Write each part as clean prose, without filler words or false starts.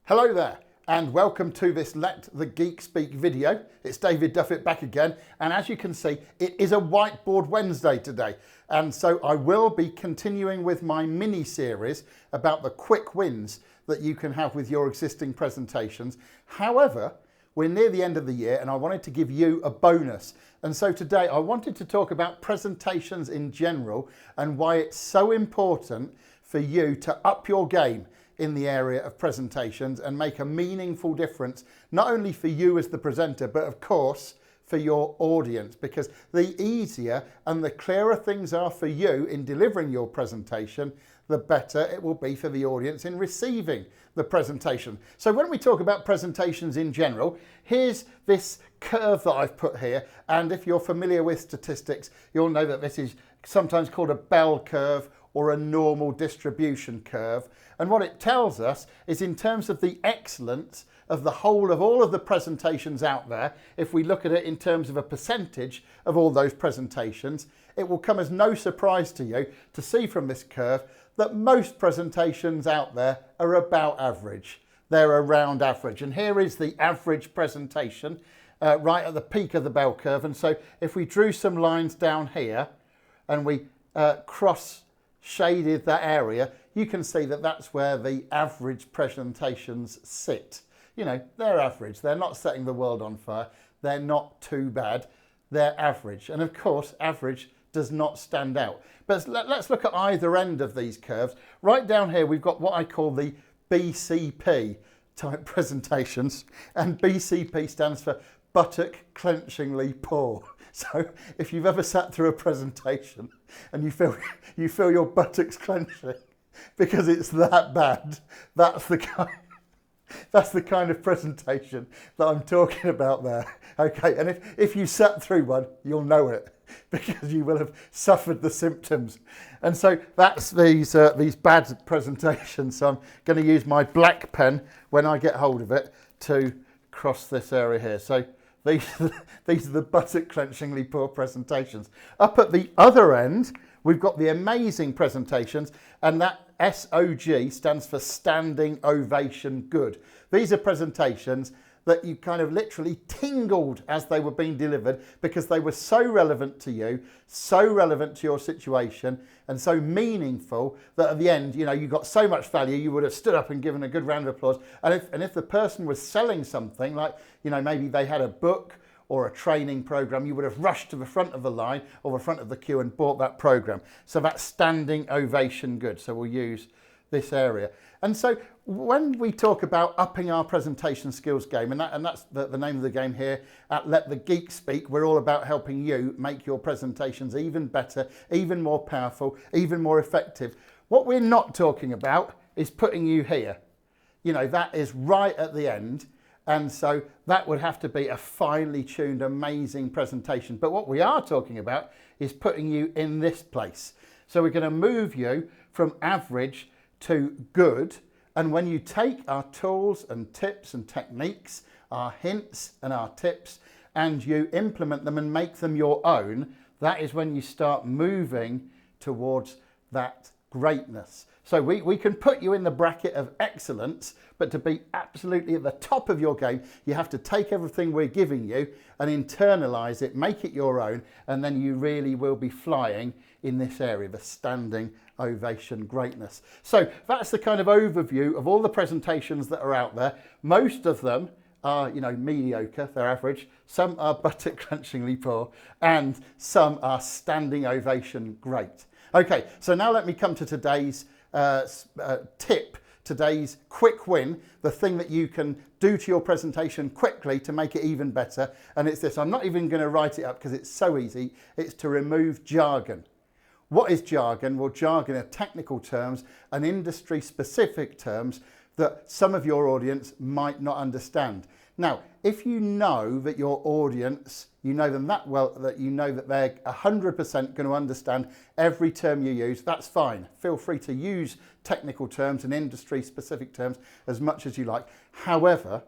Hello there and welcome to this Let the Geek Speak video. It's David Duffett back again, and as you can see it is a Whiteboard Wednesday today, and so I will be continuing with my mini series about the quick wins that you can have with your existing presentations. However, we're near the end of the year and I wanted to give you a bonus, and so today I wanted to talk about presentations in general and why it's so important for you to up your game in the area of presentations and make a meaningful difference, not only for you as the presenter, but of course for your audience, because the easier and the clearer things are for you in delivering your presentation, the better it will be for the audience in receiving the presentation. So when we talk about presentations in general, here's this curve that I've put here, and if you're familiar with statistics, you'll know that this is sometimes called a bell curve or a normal distribution curve. And what it tells us is, in terms of the excellence of the whole of all of the presentations out there, if we look at it in terms of a percentage of all those presentations, it will come as no surprise to you to see from this curve that most presentations out there are about average. They're around average. And here is the average presentation right at the peak of the bell curve. And so if we drew some lines down here and we cross shaded that area, you can see that that's where the average presentations sit. You know, they're average. They're not setting the world on fire. They're not too bad. They're average. And of course, average does not stand out. But let's look at either end of these curves. Right down here, we've got what I call the BCP type presentations. And BCP stands for buttock clenchingly poor. So if you've ever sat through a presentation and you feel your buttocks clenching because it's that bad, that's the kind of presentation that I'm talking about there. Okay, and if you sat through one, you'll know it because you will have suffered the symptoms. And so that's these bad presentations. So I'm going to use my black pen when I get hold of it to cross this area here. So these are the buttock clenchingly poor presentations. Up at the other end, we've got the amazing presentations, and that SOG stands for standing ovation good. These are presentations that you kind of literally tingled as they were being delivered because they were so relevant to you, so relevant to your situation, and so meaningful that at the end, you know, you got so much value, you would have stood up and given a good round of applause. And if the person was selling something, like, you know, maybe they had a book or a training program, you would have rushed to the front of the line or the front of the queue and bought that program. So that's standing ovation good. So we'll use this area. And so when we talk about upping our presentation skills game, and that's the name of the game here at Let the Geek Speak, we're all about helping you make your presentations even better, even more powerful, even more effective. What we're not talking about is putting you here. You know, that is right at the end. And so that would have to be a finely tuned, amazing presentation. But what we are talking about is putting you in this place. So we're going to move you from average to good. And when you take our tools and tips and techniques, our hints and our tips, and you implement them and make them your own, that is when you start moving towards that greatness. So we can put you in the bracket of excellence, but to be absolutely at the top of your game, you have to take everything we're giving you and internalize it, make it your own, and then you really will be flying in this area, the standing ovation greatness. So that's the kind of overview of all the presentations that are out there. Most of them are, you know, mediocre, they're average. Some are buttock clenchingly poor, and some are standing ovation great. Okay, so now let me come to today's tip, today's quick win, the thing that you can do to your presentation quickly to make it even better. And it's this. I'm not even going to write it up because it's so easy. It's to remove jargon. What is jargon? Well, jargon are technical terms and industry specific terms that some of your audience might not understand. Now, if you know that your audience, you know them that well, that you know that they're 100% going to understand every term you use, that's fine. Feel free to use technical terms and industry specific terms as much as you like. However,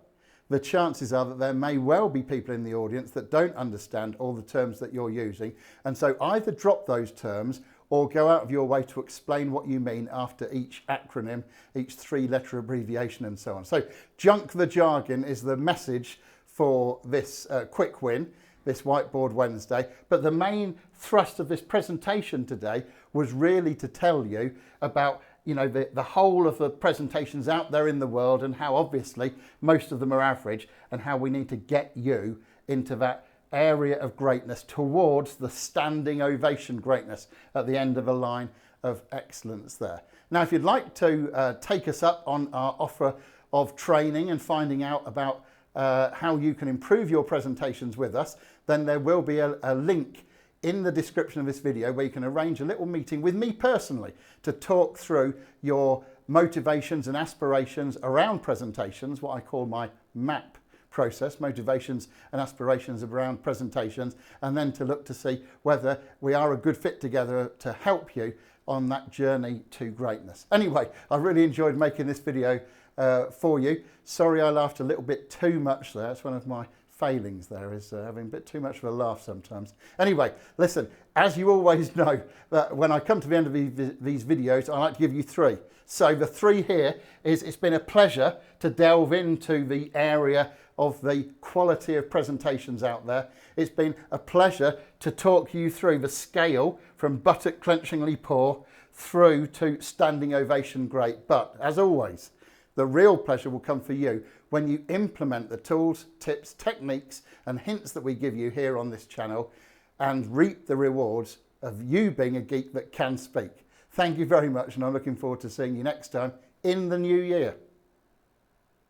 the chances are that there may well be people in the audience that don't understand all the terms that you're using. And so either drop those terms or go out of your way to explain what you mean after each acronym, each 3-letter abbreviation and so on. So junk the jargon is the message for this quick win, this Whiteboard Wednesday. But the main thrust of this presentation today was really to tell you about the whole of the presentations out there in the world, and how obviously most of them are average, and how we need to get you into that area of greatness towards the standing ovation greatness at the end of a line of excellence there. Now, if you'd like to take us up on our offer of training and finding out about how you can improve your presentations with us, then there will be a link in the description of this video where you can arrange a little meeting with me personally to talk through your motivations and aspirations around presentations, what I call my MAP process, motivations and aspirations around presentations, and then to look to see whether we are a good fit together to help you on that journey to greatness. Anyway, I really enjoyed making this video for you. Sorry I laughed a little bit too much there. It's one of my failings there, is having a bit too much of a laugh sometimes. Anyway, listen, as you always know, that when I come to the end of these videos, I like to give you 3. So the 3 here is, it's been a pleasure to delve into the area of the quality of presentations out there. It's been a pleasure to talk you through the scale from buttock clenchingly poor through to standing ovation great. But as always, the real pleasure will come for you when you implement the tools, tips, techniques and hints that we give you here on this channel, and reap the rewards of you being a geek that can speak. Thank you very much, and I'm looking forward to seeing you next time in the new year.